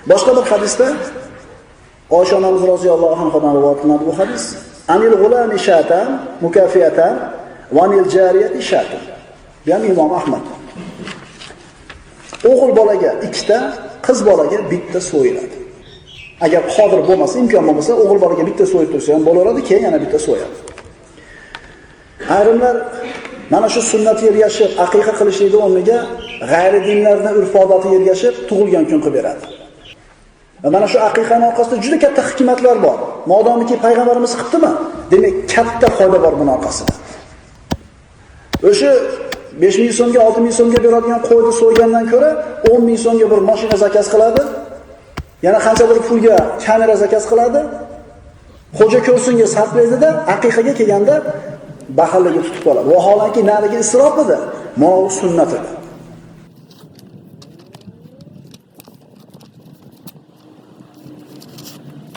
Boshqa bir hadisda Oysha onamiz roziyallohu anhodan rivoyat qilinadi bu hadis. Anil g'ulami shatan mukafiyatan va anil jariyati shatan. Yani Imom Ahmad. O'g'il bolaga ikkita, qiz bolaga bitta so'yiladi. Agar qodir bo'lmasa, imkon bo'lmasa, o'g'il bolaga bitta so'yib tursa ham bo'laveradi, keyin yana bitta so'yadi. Ayrimlar mana shu sunnatga ergashib, aqiqa qilishlikning o'rniga g'ayri dinlarning urf-odatiga ergashib tug'ilgan kun qilib beradi. Va mana shu aqiqaning orqasida juda katta hikmatlar bor. Modomiki payg'ambarimiz qilibdimi? Demak, katta foyda bor buning orqasida. O'sha 5000 so'mga, 6000 so'mga beradigan qo'yni so'ygandan ko'ra 10000 so'mga bir mashina zakaz qiladi. Yana qanchadir pulga kamera zakaz qiladi. Xo'ja ko'rsinga sarflaydi-da, aqiqaga kelganda baxillarga tutib qoladi. Vaholanki nariga isrof edi, mana bu sunnat edi.